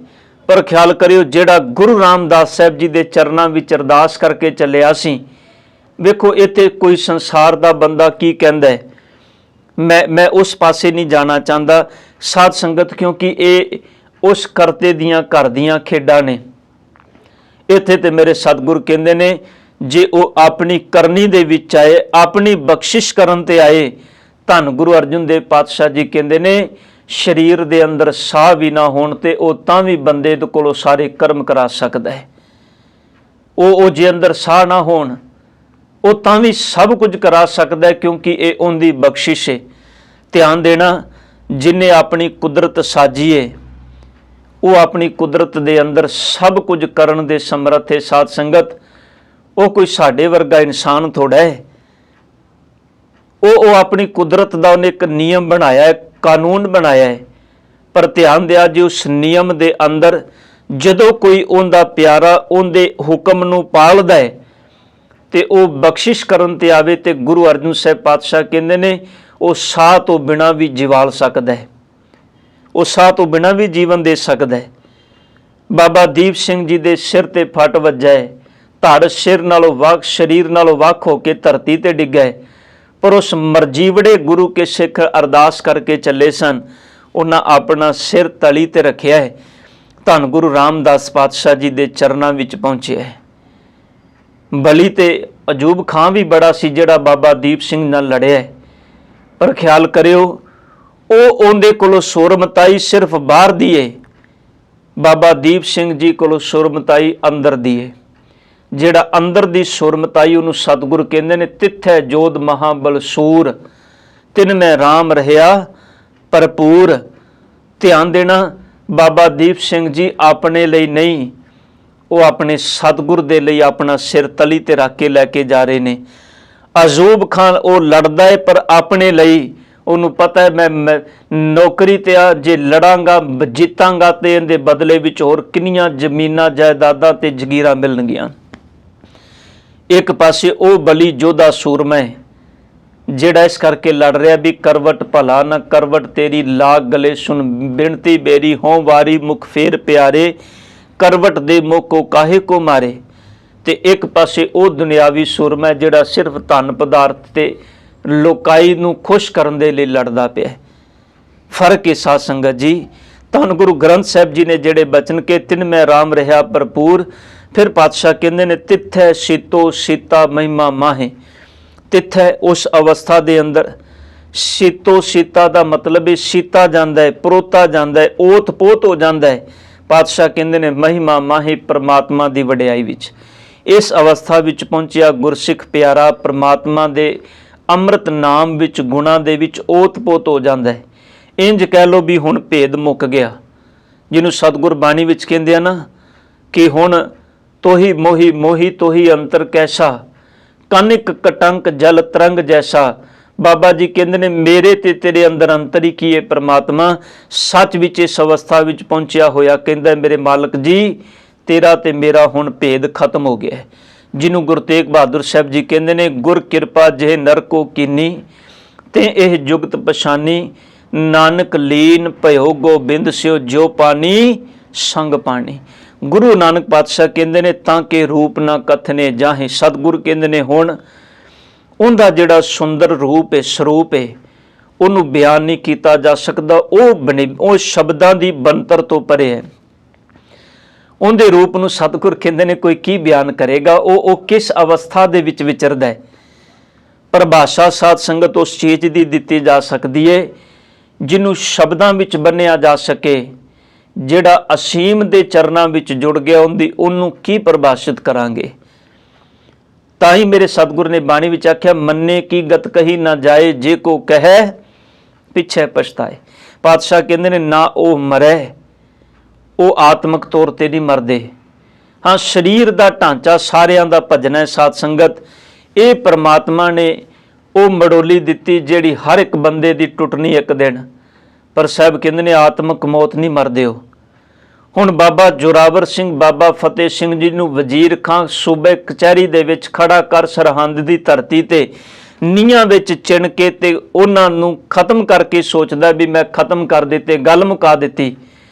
[SPEAKER 1] ਪਰ ਖਿਆਲ ਕਰਿਓ, ਜਿਹੜਾ ਗੁਰੂ ਰਾਮਦਾਸ ਸਾਹਿਬ ਜੀ ਦੇ ਚਰਨਾਂ ਵਿੱਚ ਅਰਦਾਸ ਕਰਕੇ ਚੱਲਿਆ ਸੀ, ਵੇਖੋ ਇੱਥੇ ਕੋਈ ਸੰਸਾਰ ਦਾ ਬੰਦਾ ਕੀ ਕਹਿੰਦਾ ਹੈ, ਮੈਂ ਉਸ ਪਾਸੇ ਨਹੀਂ ਜਾਣਾ ਚਾਹੁੰਦਾ ਸਾਧ ਸੰਗਤ, ਕਿਉਂਕਿ ਇਹ ਉਸ ਕਰਤੇ ਦੀਆਂ ਘਰ ਦੀਆਂ ਖੇਡਾਂ ਨੇ। ਇੱਥੇ ਤੇ ਮੇਰੇ ਸਤਿਗੁਰ ਕਹਿੰਦੇ ਨੇ, ਜੇ ਉਹ ਆਪਣੀ ਕਰਨੀ ਦੇ ਵਿੱਚ ਆਏ, ਆਪਣੀ ਬਖਸ਼ਿਸ਼ ਕਰਨ ਤੇ ਆਏ, ਧੰਨ ਗੁਰੂ ਅਰਜਨ ਦੇਵ ਪਾਤਸ਼ਾਹ ਜੀ ਕਹਿੰਦੇ ਨੇ, ਸਰੀਰ ਦੇ ਅੰਦਰ ਸਾਹ ਵੀ ਨਾ ਹੋਣ ਤੇ ਉਹ ਤਾਂ ਵੀ ਬੰਦੇ ਦੇ ਕੋਲੋਂ ਸਾਰੇ ਕਰਮ ਕਰਾ ਸਕਦਾ ਹੈ। ਉਹ ਜੇ ਅੰਦਰ ਸਾਹ ਨਾ ਹੋਣ, ਉਹ ਤਾਂ ਵੀ ਸਭ ਕੁਝ ਕਰਾ ਸਕਦਾ ਹੈ, ਕਿਉਂਕਿ ਇਹ ਉਹਦੀ ਬਖਸ਼ਿਸ਼ ਹੈ। ਧਿਆਨ ਦੇਣਾ, ਜਿਨੇ ਆਪਣੀ ਕੁਦਰਤ ਸਾਜੀ ਹੈ, ਉਹ ਆਪਣੀ ਕੁਦਰਤ ਦੇ ਅੰਦਰ ਸਭ ਕੁਝ ਕਰਨ ਦੇ ਸਮਰੱਥ ਹੈ। ਸਾਧ ਸੰਗਤ, ਉਹ ਕੋਈ ਸਾਡੇ ਵਰਗਾ ਇਨਸਾਨ ਥੋੜਾ ਹੈ। ਉਹ ਆਪਣੀ ਕੁਦਰਤ ਦਾ ਉਹਨੇ ਇੱਕ ਨਿਯਮ ਬਣਾਇਆ ਹੈ, ਕਾਨੂੰਨ ਬਣਾਇਆ ਹੈ। ਪਰ ਧਿਆਨ ਦਿਆ ਜੀ, ਉਸ ਨਿਯਮ ਦੇ ਅੰਦਰ ਜਦੋਂ ਕੋਈ ਉਹਦਾ ਪਿਆਰਾ ਉਹਦੇ ਹੁਕਮ ਨੂੰ ਪਾਲਦਾ ਹੈ ਤੇ ਉਹ ਬਖਸ਼ਿਸ਼ ਕਰਨ ਤੇ ਆਵੇ, ਤੇ ਗੁਰੂ ਅਰਜਨ ਸਾਹਿਬ ਪਾਤਸ਼ਾਹ ਕਹਿੰਦੇ ਨੇ, ਉਹ ਸਾਹ ਤੋਂ ਬਿਨਾਂ ਵੀ ਜਿਵਾਲ ਸਕਦਾ ਹੈ, ਉਹ ਸਾਹ ਤੋਂ ਬਿਨਾਂ ਵੀ ਜੀਵਨ ਦੇ ਸਕਦਾ ਹੈ। ਬਾਬਾ ਦੀਪ ਸਿੰਘ ਜੀ ਦੇ ਸਿਰ ਤੇ ਫੱਟ ਵੱਜਾ ਹੈ, ਧੜ ਸਿਰ ਨਾਲੋਂ ਵੱਖ, ਸਰੀਰ ਨਾਲੋਂ ਵੱਖ ਹੋ ਕੇ ਧਰਤੀ ਤੇ ਡਿੱਗਾ ਹੈ। ਪਰ ਉਸ ਮਰਜੀਵੜੇ ਗੁਰੂ ਕੇ ਸਿੱਖ ਅਰਦਾਸ ਕਰਕੇ ਚੱਲੇ ਸਨ, ਉਹਨਾਂ ਆਪਣਾ ਸਿਰ ਤਲੀ ਤੇ ਰੱਖਿਆ ਹੈ, ਧੰਨ ਗੁਰੂ ਰਾਮਦਾਸ ਪਾਤਸ਼ਾਹ ਜੀ ਦੇ ਚਰਨਾਂ ਵਿੱਚ ਪਹੁੰਚਿਆ ਹੈ। ਬਲੀ ਤੇ ਅਜੂਬ ਖਾਂ ਵੀ ਬੜਾ ਸੀ ਜਿਹੜਾ ਬਾਬਾ ਦੀਪ ਸਿੰਘ ਨਾਲ ਲੜਿਆ ਹੈ। पर ख्याल करियो ਉਹ ਉਹਦੇ ਕੋਲੋਂ ਸੁਰਮਤਾਈ ਸਿਰਫ ਬਾਹਰ ਦੀ ਏ, ਬਾਬਾ ਦੀਪ ਸਿੰਘ ਜੀ ਕੋਲੋਂ ਸੁਰਮਤਾਈ ਅੰਦਰ ਦੀ ਏ। ਜਿਹੜਾ ਅੰਦਰ ਦੀ ਸੁਰਮਤਾਈ ਉਹਨੂੰ ਸਤਿਗੁਰ ਕਹਿੰਦੇ ਨੇ ਤਿੱਥੈ ਜੋਧ ਮਹਾਬਲ ਸੂਰ, ਤਿਨ ਮੈਂ ਰਾਮ ਰਹਿਆ ਭਰਪੂਰ। ਧਿਆਨ ਦੇਣਾ, ਬਾਬਾ ਦੀਪ ਸਿੰਘ ਜੀ ਆਪਣੇ ਲਈ ਨਹੀਂ, ਉਹ ਆਪਣੇ ਸਤਿਗੁਰ ਦੇ ਲਈ ਆਪਣਾ ਸਿਰ ਤਲੀ ਤੇ ਰੱਖ ਕੇ ਲੈ ਕੇ ਜਾ ਰਹੇ ਨੇ। ਅਯੂਬ ਖਾਨ ਉਹ ਲੜਦਾ ਹੈ ਪਰ ਆਪਣੇ ਲਈ, ਉਹਨੂੰ ਪਤਾ ਹੈ ਮੈਂ ਨੌਕਰੀ ਤੇ ਆ, ਜੇ ਲੜਾਂਗਾ ਜਿੱਤਾਂਗਾ ਤੇ ਇਹਦੇ ਬਦਲੇ ਵਿੱਚ ਹੋਰ ਕਿੰਨੀਆਂ ਜ਼ਮੀਨਾਂ ਜਾਇਦਾਦਾਂ ਤੇ ਜਗੀਰਾਂ ਮਿਲਣਗੀਆਂ। ਇੱਕ ਪਾਸੇ ਉਹ ਬਲੀ ਯੋਧਾ ਸੂਰਮਾ ਹੈ ਜਿਹੜਾ ਇਸ ਕਰਕੇ ਲੜ ਰਿਹਾ ਵੀ ਕਰਵਟ ਭਲਾ ਨਾ ਕਰਵਟ ਤੇਰੀ ਲਾਗ ਗਲੇ ਸੁਣ ਬਿਨਤੀ ਬੇਰੀ ਹੋਂ ਵਾਰੀ ਮੁਖ ਫੇਰ ਪਿਆਰੇ ਕਰਵਟ ਦੇ ਮੋਕੋ ਕਾਹੇ ਕੋ ਮਾਰੇ। ਤੇ ਇੱਕ ਪਾਸੇ ਉਹ ਦੁਨਿਆਵੀ ਸੂਰਮਾ ਜਿਹੜਾ ਸਿਰਫ ਧਨ ਪਦਾਰਥ ਤੇ ਲੋਕਾਈ ਨੂੰ ਖੁਸ਼ ਕਰਨ ਦੇ ਲਈ ਲੜਦਾ ਪਿਆ। ਫਰਕ ਹੈ ਸਾਧ ਸੰਗਤ ਜੀ। ਧੰਨ ਗੁਰੂ ਗ੍ਰੰਥ ਸਾਹਿਬ ਜੀ ਨੇ ਜਿਹੜੇ ਬਚਨ ਕੇ ਤਿਨ ਮੈਂ ਰਾਮ ਰਿਹਾ ਭਰਪੂਰ, ਫਿਰ ਪਾਤਸ਼ਾਹ ਕਹਿੰਦੇ ਨੇ ਤਿੱਥੈ ਸੀਤੋ ਸੀਤਾ ਮਹਿਮਾ ਮਾਹੇ। ਤਿੱਥੈ ਉਸ ਅਵਸਥਾ ਦੇ ਅੰਦਰ, ਸੀਤੋ ਸੀਤਾ ਦਾ ਮਤਲਬ ਹੈ ਸੀਤਾ ਜਾਂਦਾ ਹੈ, ਪਰੋਤਾ ਜਾਂਦਾ ਹੈ, ਓਤ ਪੋਤ ਹੋ ਜਾਂਦਾ ਹੈ। ਪਾਤਸ਼ਾਹ ਕਹਿੰਦੇ ਨੇ ਮਹਿਮਾ ਮਾਹੇ, ਪ੍ਰਮਾਤਮਾ ਦੀ ਵਡਿਆਈ ਵਿੱਚ। ਇਸ ਅਵਸਥਾ ਵਿੱਚ ਪਹੁੰਚਿਆ ਗੁਰਸਿੱਖ ਪਿਆਰਾ ਪ੍ਰਮਾਤਮਾ ਦੇ ਅੰਮ੍ਰਿਤ ਨਾਮ ਵਿੱਚ ਗੁਣਾਂ ਦੇ ਵਿੱਚ ਓਤ ਪੋਤ ਹੋ ਜਾਂਦਾ ਹੈ। ਇੰਜ ਕਹਿ ਲਓ ਵੀ ਹੁਣ ਭੇਦ ਮੁੱਕ ਗਿਆ, ਜਿਹਨੂੰ ਸਤਿਗੁਰ ਬਾਣੀ ਵਿੱਚ ਕਹਿੰਦੇ ਆ ਨਾ ਕਿ ਹੁਣ ਤੋਹੀ ਮੋਹੀ ਮੋਹੀ ਤੋਹੀ ਅੰਤਰ ਕੈਸਾ, ਕਨਿਕ ਕਟੰਕ ਜਲ ਤਰੰਗ ਜੈਸਾ। ਬਾਬਾ ਜੀ ਕਹਿੰਦੇ ਨੇ ਮੇਰੇ ਤੇ ਤੇਰੇ ਅੰਦਰ ਅੰਤਰ ਹੀ ਕੀ ਹੈ ਪ੍ਰਮਾਤਮਾ। ਸੱਚ ਵਿੱਚ ਇਸ ਅਵਸਥਾ ਵਿੱਚ ਪਹੁੰਚਿਆ ਹੋਇਆ ਕਹਿੰਦਾ ਮੇਰੇ ਮਾਲਕ ਜੀ ਤੇਰਾ ਤੇ ਮੇਰਾ ਹੁਣ ਭੇਦ ਖਤਮ ਹੋ ਗਿਆ ਹੈ। ਜਿਹਨੂੰ ਗੁਰੂ ਤੇਗ ਬਹਾਦਰ ਸਾਹਿਬ ਜੀ ਕਹਿੰਦੇ ਨੇ ਗੁਰ ਕਿਰਪਾ ਜਿਹੇ ਨਰ ਕੋ ਕੀਨੀ ਤੇ ਇਹ ਜੁਗਤ ਪਛਾਨੀ, ਨਾਨਕ ਲੀਨ ਭਇਓ ਗੋਬਿੰਦ ਸਿਓ ਜੋ ਪਾਣੀ ਸੰਗ ਪਾਣੀ। ਗੁਰੂ ਨਾਨਕ ਪਾਤਸ਼ਾਹ ਕਹਿੰਦੇ ਨੇ ਤਾਂ ਕਿ ਰੂਪ ਨਾ ਕਥਨੇ ਜਾਹੇ। ਸਤਿਗੁਰ ਕਹਿੰਦੇ ਨੇ ਹੁਣ ਉਹਦਾ ਜਿਹੜਾ ਸੁੰਦਰ ਰੂਪ ਹੈ, ਸਰੂਪ ਹੈ, ਉਹਨੂੰ ਬਿਆਨ ਨਹੀਂ ਕੀਤਾ ਜਾ ਸਕਦਾ। ਉਹ ਸ਼ਬਦਾਂ ਦੀ ਬਣਤਰ ਤੋਂ ਪਰੇ ਹੈ। ਉਹਦੇ ਰੂਪ ਨੂੰ ਸਤਿਗੁਰ ਕਹਿੰਦੇ ਨੇ ਕੋਈ ਕੀ ਬਿਆਨ ਕਰੇਗਾ। ਉਹ ਕਿਸ ਅਵਸਥਾ ਦੇ ਵਿੱਚ ਵਿਚਰਦਾ ਹੈ। ਪਰਿਭਾਸ਼ਾ ਸਾਧ ਸੰਗਤ ਉਸ ਚੀਜ਼ ਦੀ ਦਿੱਤੀ ਜਾ ਸਕਦੀ ਹੈ ਜਿਹਨੂੰ ਸ਼ਬਦਾਂ ਵਿੱਚ ਬੰਨਿਆ ਜਾ ਸਕੇ। ਜਿਹੜਾ ਅਸੀਮ ਦੇ ਚਰਨਾਂ ਵਿੱਚ ਜੁੜ ਗਿਆ ਉਹਨੂੰ ਕੀ ਪਰਿਭਾਸ਼ਿਤ ਕਰਾਂਗੇ। ਤਾਂ ਹੀ ਮੇਰੇ ਸਤਿਗੁਰ ਨੇ ਬਾਣੀ ਵਿੱਚ ਆਖਿਆ ਮੰਨੇ ਕੀ ਗਤ ਕਹੀ ਨਾ ਜਾਏ, ਜੇ ਕੋ ਕਹੈ ਪਿੱਛੇ ਪਛਤਾਏ। ਪਾਤਸ਼ਾਹ ਕਹਿੰਦੇ ਨੇ ਨਾ ਉਹ ਮਰੇ, ਉਹ ਆਤਮਿਕ ਤੌਰ ਤੇ ਨਹੀਂ ਮਰਦੇ। ਹਾਂ ਸਰੀਰ ਦਾ ਢਾਂਚਾ ਸਾਰਿਆਂ ਦਾ ਭਜਨਾ ਹੈ ਸਾਧ ਸੰਗਤ। ਇਹ ਪ੍ਰਮਾਤਮਾ ਨੇ ਉਹ ਮੜੋਲੀ ਦਿੱਤੀ ਜਿਹੜੀ ਹਰ ਇੱਕ ਬੰਦੇ ਦੀ ਟੁੱਟਣੀ ਇੱਕ ਦਿਨ। ਪਰ ਸਾਹਿਬ ਕਹਿੰਦੇ ਨੇ ਆਤਮਿਕ ਮੌਤ ਨਹੀਂ ਮਰਦੇ ਹੋ। ਹੁਣ ਬਾਬਾ ਜੋਰਾਵਰ ਸਿੰਘ, ਬਾਬਾ ਫਤਿਹ ਸਿੰਘ ਜੀ ਨੂੰ ਵਜ਼ੀਰ ਖਾਂ ਸੂਬੇ ਕਚਹਿਰੀ ਦੇ ਵਿੱਚ ਖੜਾ ਕਰ ਸਰਹੰਦ ਦੀ ਧਰਤੀ ਤੇ ਨੀਹਾਂ ਵਿੱਚ ਚਿਣ ਕੇ ਤੇ ਉਹਨਾਂ ਨੂੰ ਖਤਮ ਕਰਕੇ ਸੋਚਦਾ ਵੀ ਮੈਂ ਖਤਮ ਕਰ ਦਿੱਤੇ, ਗੱਲ ਮੁਕਾ ਦਿੱਤੀ।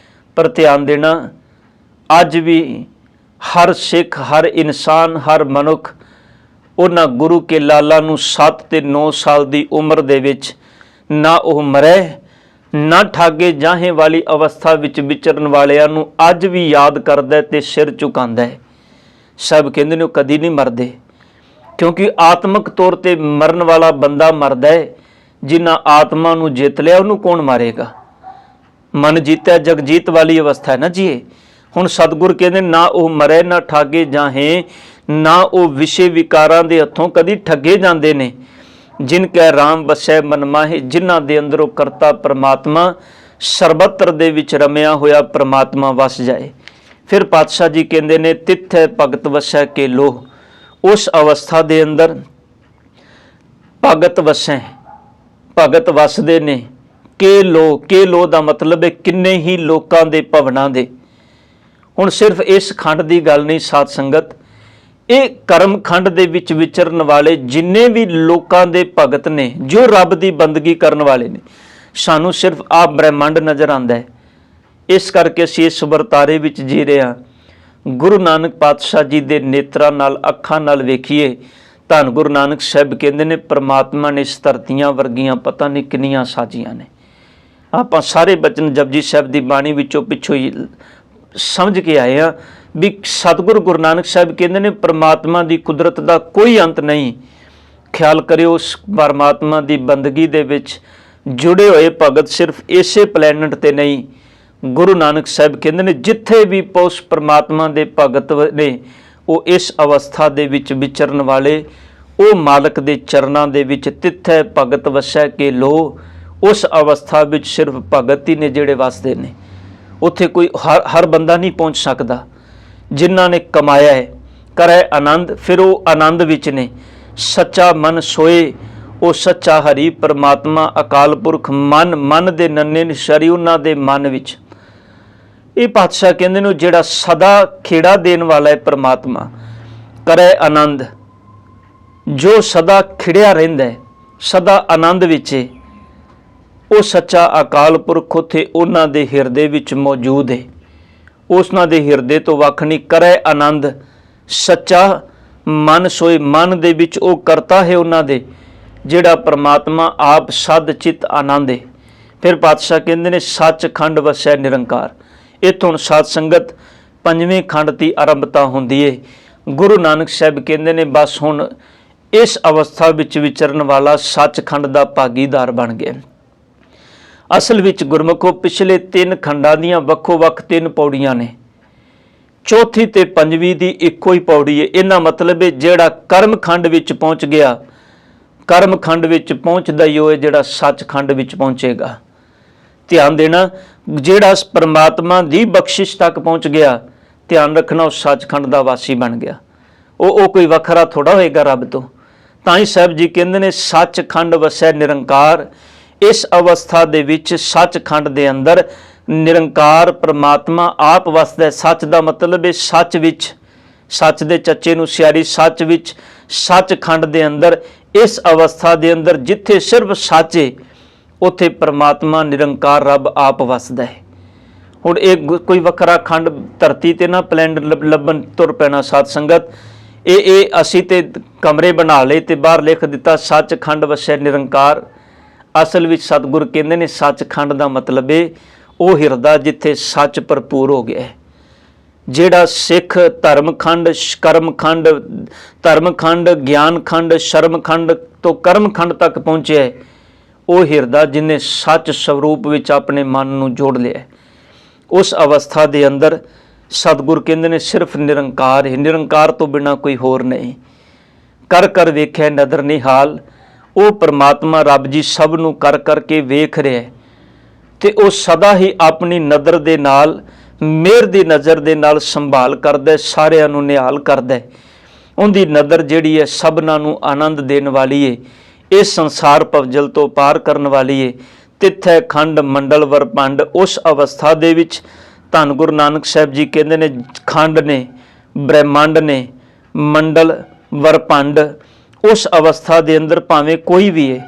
[SPEAKER 1] ਪਰ ਧਿਆਨ ਦੇਣਾ ਅੱਜ ਵੀ ਹਰ ਸਿੱਖ, ਹਰ ਇਨਸਾਨ, ਹਰ ਮਨੁੱਖ ਉਹਨਾਂ ਗੁਰੂ ਕੇ ਲਾਲਾ ਨੂੰ 7 ਤੇ 9 ਸਾਲ ਦੀ ਉਮਰ ਦੇ ਵਿੱਚ ਨਾ ਉਹ ਮਰੇ, ਨਾ ਠਾਗੇ ਜਾਹੇ ਵਾਲੀ ਅਵਸਥਾ ਵਿੱਚ ਵਿਚਰਨ ਵਾਲਿਆਂ ਨੂੰ ਅੱਜ ਵੀ ਯਾਦ ਕਰਦਾ ਤੇ ਸਿਰ ਝੁਕਾਉਂਦਾ ਹੈ। ਸਭ ਕਹਿੰਦੇ ਨੇ ਉਹ ਕਦੀ ਨਹੀਂ ਮਰਦੇ, ਕਿਉਂਕਿ ਆਤਮਿਕ ਤੌਰ ਤੇ ਮਰਨ ਵਾਲਾ ਬੰਦਾ ਮਰਦਾ ਹੈ। ਜਿਨ੍ਹਾਂ ਆਤਮਾ ਨੂੰ ਜਿੱਤ ਲਿਆ ਉਹਨੂੰ ਕੌਣ ਮਾਰੇਗਾ। ਮਨ ਜੀਤਿਆ ਜਗਜੀਤ ਵਾਲੀ ਅਵਸਥਾ ਹੈ ਨਾ ਜੀ ਇਹ। ਹੁਣ ਸਤਿਗੁਰ ਕਹਿੰਦੇ ਨਾ ਉਹ ਮਰੇ, ਨਾ ਠਾਗੇ ਜਾਹੇ, ਨਾ ਉਹ ਵਿਸ਼ੇ ਵਿਕਾਰਾਂ ਦੇ ਹੱਥੋਂ ਕਦੀ ਠੱਗੇ ਜਾਂਦੇ ਨੇ। ਜਿਨ ਕੈ ਰਾਮ ਵਸੈ ਮਨ ਮਾਹੇ, ਜਿਨ੍ਹਾਂ ਦੇ ਅੰਦਰ ਉਹ ਕਰਤਾ ਪ੍ਰਮਾਤਮਾ ਸਰਬੱਤਰ ਦੇ ਵਿੱਚ ਰਮਿਆ ਹੋਇਆ ਪ੍ਰਮਾਤਮਾ ਵਸ ਜਾਏ। ਫਿਰ ਪਾਤਸ਼ਾਹ ਜੀ ਕਹਿੰਦੇ ਨੇ ਤਿੱਥੈ ਭਗਤ ਵਸੈ ਕੇ ਲੋਹ। ਉਸ ਅਵਸਥਾ ਦੇ ਅੰਦਰ ਭਗਤ ਵਸੈ, ਭਗਤ ਵਸਦੇ ਨੇ। ਕੇ ਲੋ ਦਾ ਮਤਲਬ ਹੈ ਕਿੰਨੇ ਹੀ ਲੋਕਾਂ ਦੇ ਭਵਨਾਂ ਦੇ। ਹੁਣ ਸਿਰਫ ਇਸ ਖੰਡ ਦੀ ਗੱਲ ਨਹੀਂ ਸਾਧ ਸੰਗਤ, ਇਹ ਕਰਮ ਖੰਡ ਦੇ ਵਿੱਚ ਵਿਚਰਨ ਵਾਲੇ ਜਿੰਨੇ ਵੀ ਲੋਕਾਂ ਦੇ ਭਗਤ ਨੇ ਜੋ ਰੱਬ ਦੀ ਬੰਦਗੀ ਕਰਨ ਵਾਲੇ ਨੇ, ਸਾਨੂੰ ਸਿਰਫ ਆਪ ਬ੍ਰਹਿਮੰਡ ਨਜ਼ਰ ਆਉਂਦਾ ਹੈ। ਇਸ ਕਰਕੇ ਅਸੀਂ ਇਸ ਵਰਤਾਰੇ ਵਿੱਚ ਜੀ ਰਹੇ ਹਾਂ। ਗੁਰੂ ਨਾਨਕ ਪਾਤਸ਼ਾਹ ਜੀ ਦੇ ਨੇਤਰਾਂ ਨਾਲ, ਅੱਖਾਂ ਨਾਲ ਵੇਖੀਏ। ਧੰਨ ਗੁਰੂ ਨਾਨਕ ਸਾਹਿਬ ਕਹਿੰਦੇ ਨੇ ਪ੍ਰਮਾਤਮਾ ਨੇ ਇਸ ਧਰਤੀਆਂ ਵਰਗੀਆਂ ਪਤਾ ਨਹੀਂ ਕਿੰਨੀਆਂ ਸਾਜੀਆਂ ਨੇ। ਆਪਾਂ ਸਾਰੇ ਬਚਨ ਜਪਜੀ ਸਾਹਿਬ ਦੀ ਬਾਣੀ ਵਿੱਚੋਂ ਪਿੱਛੋਂ ਹੀ ਸਮਝ ਕੇ ਆਏ ਹਾਂ ਵੀ ਸਤਿਗੁਰੂ ਗੁਰੂ ਨਾਨਕ ਸਾਹਿਬ ਕਹਿੰਦੇ ਨੇ ਪ੍ਰਮਾਤਮਾ ਦੀ ਕੁਦਰਤ ਦਾ ਕੋਈ ਅੰਤ ਨਹੀਂ। ख्याल करियो उस परमात्मा की बंदगी दे विच जुड़े हुए भगत सिर्फ इसे प्लैनेट ते नहीं, गुरु नानक साहब कहते ने जिथे भी उस परमात्मा के भगत ने वो इस अवस्था दे विच विचरण वाले वो मालक के चरणों के विच तिथे भगत वसै के लो। उस अवस्था विच सिर्फ भगत ही ने जिहड़े वसदे ने, उत्थे कोई हर बंदा नहीं पहुँच सकता। जिन्हां ने कमाया है करे आनंद, फिर वो आनंद विच ने। सच्चा मन सोए वो सच्चा हरि परमात्मा अकाल पुरख मन मन दे नन्हे निशारी उन्हां दे मन विच। ये पातशाह कहंदे ने जिहड़ा सदा खेड़ा देन वाला है परमात्मा, करे आनंद, जो सदा खिड़िया रहिंदा है सदा आनंद विच है, वो सच्चा अकाल पुरख उत्थे उन्हां दे हिरदे विच मौजूद है। उन्हां दे हिरदे तो वख नहीं। करे आनंद, सच्चा मन सोए, मन दे विच वो करता है उन्हां दे जिहड़ा परमात्मा आप सद चित आनंद है। फिर पातशाह कहंदे ने सचखंड वसै निरंकार। इत्थों साध संगत पंजवें खंड की आरंभता होंदी है। गुरु नानक साहब कहंदे ने बस हुण इस अवस्था विच विचरण वाला सचखंड का भागीदार बन गया। असल विच गुरमुखो पिछले 3 खंडां दीयां वक्खो वक् 3 पौड़ियां ने, चौथी ते पंजवीं दी इक्को ही पौड़ी है। इन्हां मतलब है जिहड़ा कर्म खंड विच पहुँच गया, कर्म खंड विच पहुँचदा ही होए जिहड़ा सचखंड विच पहुँचेगा। ध्यान देना, जिहड़ा परमात्मा की बख्शिश तक पहुँच गया, ध्यान रखना उस सचखंड का वासी बन गया। वो कोई वखरा थोड़ा होएगा रब तो। ताई साहब जी कहंदे ने सचखंड वसै निरंकार। इस अवस्था दे विच सचखंड दे अंदर निरंकार परमात्मा आप वसदा है। सच का मतलब है सच विच, सच दे चच्चे नूं सियारी, सच विच सचखंड दे अंदर इस अवस्था दे अंदर जिथे सिर्फ सच है उत्थे परमात्मा निरंकार रब आप वसदा है। हुण एक कोई वखरा खंड धरती ते ना प्लैनेट लभन तुर पैना साध संगत। ये असी ते कमरे बना ले ते बाहर लिख दिता सचखंड वसै निरंकार। असल विच सतगुर कहंदे ने सचखंड का मतलब है वो हिरदा जिथे सच भरपूर हो गया है। जिहड़ा सिख धर्मखंड, कर्मखंड, धर्मखंड, ज्ञानखंड, शर्मखंड तो कर्मखंड तक पहुँचे है, वो हिरदा जिन्हें सच स्वरूप विच अपने मन नूं जोड़ लिया। उस अवस्था दे अंदर सतगुर कहंदे ने सिर्फ निरंकार है, निरंकार तो बिना कोई होर नहीं। कर कर वेख्या नदर निहाल, वो परमात्मा रब जी सब नूं कर करके वेख रहा है ते वो सदा ही अपनी नज़र दे नाल, मेहर दी नज़र दे नाल संभाल करदा है, सारिआं नूं निहाल करदा है। उहदी नज़र जिहड़ी है सबनां नूं आनंद देण वाली है, इस संसार भवजल तो पार करन वाली है। तिथै खंड मंडल वरपंड, उस अवस्था दे विच धन गुरु नानक साहब जी कहंदे ने खंड ने, ब्रह्मंड ने, मंडल वरपंड, उस अवस्था दे अंदर भावें कोई भी है।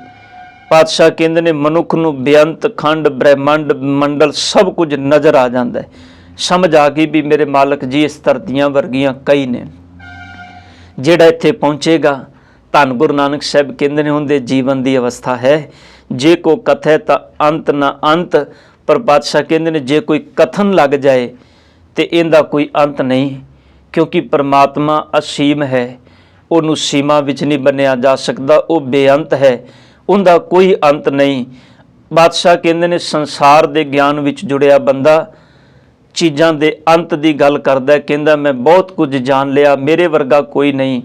[SPEAKER 1] पातशाह कहंदे ने मनुख नूं बेअंत खंड ब्रह्मंड मंडल सब कुछ नज़र आ जाता है। समझ आ गई भी मेरे मालक जी इस धरतियां वर्गियां कई ने। जिहड़ा इत्थे पहुँचेगा, धन गुरु नानक साहब कहंदे ने उहदे जीवन की अवस्था है जे को कथै तां अंत ना अंत। पर पातशाह कहंदे ने जे कोई कथन लग जाए तो इहदा कोई अंत नहीं, क्योंकि परमात्मा असीम है, उन्होंने सीमा विच नहीं बनिया जा सकता, वो बेअंत है, उनका कोई अंत नहीं। बादशाह कहंदे ने संसार के ज्ञान विच जुड़िया बंदा चीज़ां दे अंत की गल करदा है, कहंदा मैं बहुत कुछ जान लिया, मेरे वर्गा कोई नहीं।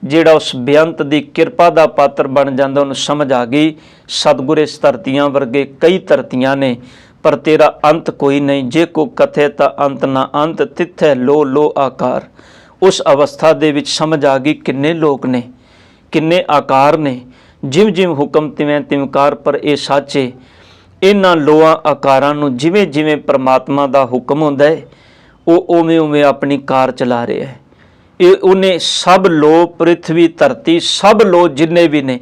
[SPEAKER 1] जिहड़ा उस बेअंत की किरपा का पात्र बन जाता, उन्हें समझ आ गई सतगुर इस धरतियां वर्गे कई धरतियां ने, पर तेरा अंत कोई नहीं। जे को कथे ता अंत ना अंत, तिथै लो लो आकार। उस अवस्था दे विच समझ आ गई किन्ने लोग ने, किन्ने आकार ने, जिव जिव हुक्म तिवें तिवकार। पर यह सच है, इन्हां लोआं आकारां नूं जिवें जिवें परमात्मा का हुक्म हुंदा है, वो उवें उवें अपनी कार चला रहा है। ये उन्हें सब लो, पृथ्वी धरती सब लो जिन्ने भी ने,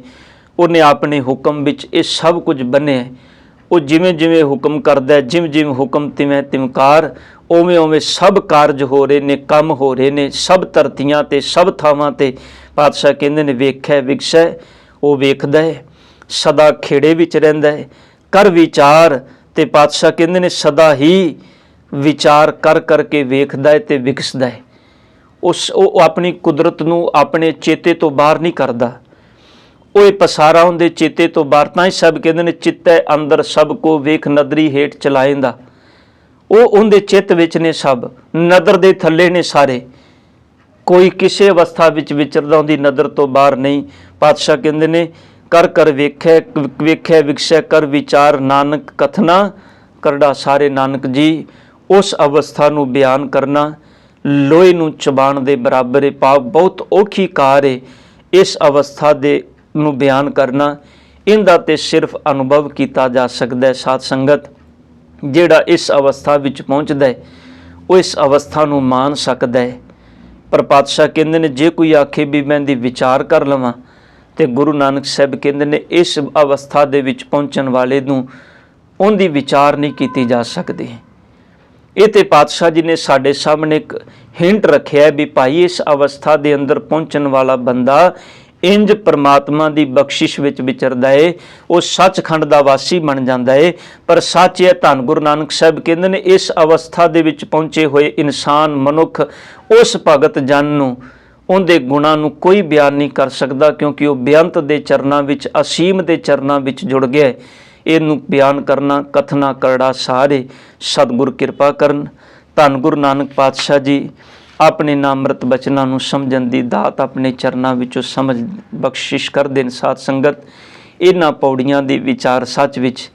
[SPEAKER 1] उन्हें अपने हुक्म विच ये सब कुछ बने है। वो जिवें जिवें हुक्म करदा है, जिव जिव हुक्म तिवें तिवकार, उवें उवें सब कारज हो रहे ने, काम हो रहे ने, सब धरतियां ते सब थावां ते। पातशाह कहंदे ने वेखै विकसै, वो वेखदा है, सदा खेड़े विच रहिंदा है। कर विचार, ते पातशाह कहंदे ने सदा ही विचार कर करके वेखदा है ते विकसदा है। उस अपनी कुदरत नूं अपने चेते तो बाहर नहीं करता, ਉਹ ਪਸਾਰਾ ਉਹਦੇ ਚੇਤੇ ਤੋਂ ਬਾਹਰ। ਤਾਂ ਹੀ ਸਭ ਕਹਿੰਦੇ ਨੇ ਚਿੱਤੈ ਅੰਦਰ ਸਭ ਕੋ ਵੇਖ ਨਦਰੀ ਹੇਠ ਚਲਾਏਂਦਾ। ਉਹ ਉਹਦੇ ਚਿੱਤ ਵਿੱਚ ਨੇ, ਸਭ ਨਦਰ ਦੇ ਥੱਲੇ ਨੇ ਸਾਰੇ। ਕੋਈ ਕਿਸੇ ਅਵਸਥਾ ਵਿੱਚ ਵਿਚਰਦਾ ਉਹਦੀ ਨਦਰ ਤੋਂ ਬਾਹਰ ਨਹੀਂ। ਪਾਤਸ਼ਾਹ ਕਹਿੰਦੇ ਨੇ ਕਰ ਕਰ ਵੇਖੈ ਵੇਖੈ ਵਿਕਸੈ ਕਰ ਵਿਚਾਰ ਨਾਨਕ ਕਥਨਾ ਕਰੜਾ। ਸਾਰੇ ਨਾਨਕ ਜੀ ਉਸ ਅਵਸਥਾ ਨੂੰ ਬਿਆਨ ਕਰਨਾ ਲੋਹੇ ਨੂੰ ਚਬਾਣ ਦੇ ਬਰਾਬਰ ਹੈ। ਭਾਵ ਬਹੁਤ ਔਖੀ ਕਾਰ ਹੈ ਇਸ ਅਵਸਥਾ ਦੇ ਨੂੰ ਬਿਆਨ ਕਰਨਾ। ਇਹਦਾ ਤੇ ਸਿਰਫ ਅਨੁਭਵ ਕੀਤਾ ਜਾ ਸਕਦਾ ਹੈ। ਸਾਧ ਸੰਗਤ, ਜਿਹੜਾ ਇਸ ਅਵਸਥਾ ਵਿੱਚ ਪਹੁੰਚਦਾ ਹੈ ਉਹ ਇਸ ਅਵਸਥਾ ਨੂੰ ਮਾਣ ਸਕਦਾ ਹੈ। ਪਰ ਪਾਤਸ਼ਾਹ ਕਹਿੰਦੇ ਨੇ ਜੇ ਕੋਈ ਆਖੇ ਵੀ ਮੈਂ ਇਹਦੀ ਵਿਚਾਰ ਕਰ ਲਵਾਂ, ਤੇ ਗੁਰੂ ਨਾਨਕ ਸਾਹਿਬ ਕਹਿੰਦੇ ਨੇ ਇਸ ਅਵਸਥਾ ਦੇ ਵਿੱਚ ਪਹੁੰਚਣ ਵਾਲੇ ਨੂੰ ਉਹਦੀ ਵਿਚਾਰ ਨਹੀਂ ਕੀਤੀ ਜਾ ਸਕਦੀ। ਇਹ ਤੇ ਪਾਤਸ਼ਾਹ ਜੀ ਨੇ ਸਾਡੇ ਸਾਹਮਣੇ ਇੱਕ ਹਿੰਟ ਰੱਖਿਆ ਵੀ ਭਾਈ ਇਸ ਅਵਸਥਾ ਦੇ ਅੰਦਰ ਪਹੁੰਚਣ ਵਾਲਾ ਬੰਦਾ ਇੰਜ ਪਰਮਾਤਮਾ ਦੀ ਬਖਸ਼ਿਸ਼ ਵਿੱਚ ਵਿਚਰਦਾ ਏ, ਉਹ ਸੱਚਖੰਡ ਦਾ ਵਾਸੀ ਬਣ ਜਾਂਦਾ ਏ। ਪਰ ਸੱਚ ਹੈ, ਧੰਨ ਗੁਰੂ ਨਾਨਕ ਸਾਹਿਬ ਕਹਿੰਦੇ ਨੇ ਇਸ ਅਵਸਥਾ ਦੇ ਵਿੱਚ ਪਹੁੰਚੇ ਹੋਏ ਇਨਸਾਨ ਮਨੁੱਖ ਉਸ ਭਗਤ ਜਨ ਨੂੰ, ਉਹਦੇ ਗੁਣਾਂ ਨੂੰ ਕੋਈ ਬਿਆਨ ਨਹੀਂ ਕਰ ਸਕਦਾ, ਕਿਉਂਕਿ ਉਹ ਬੇਅੰਤ ਦੇ ਚਰਨਾਂ ਵਿੱਚ, ਅਸੀਮ ਦੇ ਚਰਨਾਂ ਵਿੱਚ ਜੁੜ ਗਿਆ ਹੈ। ਇਹਨੂੰ ਬਿਆਨ ਕਰਨਾ ਕਥਨਾ ਕਰੜਾ ਸਾਰੇ। ਸਤਿਗੁਰ ਕਿਰਪਾ ਕਰਨ। ਧੰਨ ਗੁਰੂ ਨਾਨਕ ਪਾਤਸ਼ਾਹ ਜੀ ਆਪਣੇ ਨਾਮਰਤ ਬਚਨਾਂ ਨੂੰ ਸਮਝਣ ਦੀ ਦਾਤ ਆਪਣੇ ਚਰਨਾਂ ਵਿੱਚੋਂ ਸਮਝ ਬਖਸ਼ਿਸ਼ ਕਰ ਦੇਣ। ਸਾਧ ਸੰਗਤ, ਇਹਨਾਂ ਪੌੜੀਆਂ ਦੀ ਵਿਚਾਰ ਸੱਚ ਵਿੱਚ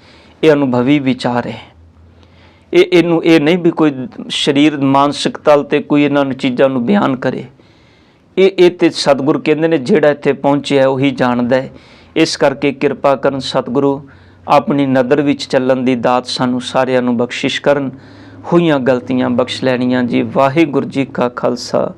[SPEAKER 1] ਇਹ ਅਨੁਭਵੀ ਵਿਚਾਰ ਹੈ। ਇਹਨੂੰ ਇਹ ਨਹੀਂ ਵੀ ਕੋਈ ਸਰੀਰ ਮਾਨਸਿਕ ਤਲ ਤੇ ਕੋਈ ਇਹਨਾਂ ਨੂੰ ਚੀਜ਼ਾਂ ਨੂੰ ਬਿਆਨ ਕਰੇ। ਇਹ ਤੇ ਸਤਿਗੁਰ ਕਹਿੰਦੇ ਨੇ ਜਿਹੜਾ ਇੱਥੇ ਪਹੁੰਚਿਆ ਉਹੀ ਜਾਣਦਾ ਹੈ। ਇਸ ਕਰਕੇ ਕਿਰਪਾ ਕਰਨ ਸਤਿਗੁਰੂ, ਆਪਣੀ ਨਦਰ ਵਿੱਚ ਚੱਲਣ ਦੀ ਦਾਤ ਸਾਨੂੰ ਸਾਰਿਆਂ ਨੂੰ ਬਖਸ਼ਿਸ਼ ਕਰਨ। ਹੋਈਆਂ ਗਲਤੀਆਂ ਬਖਸ਼ ਲੈਣੀਆਂ ਜੀ। ਵਾਹਿਗੁਰੂ ਜੀ ਕਾ ਖਾਲਸਾ,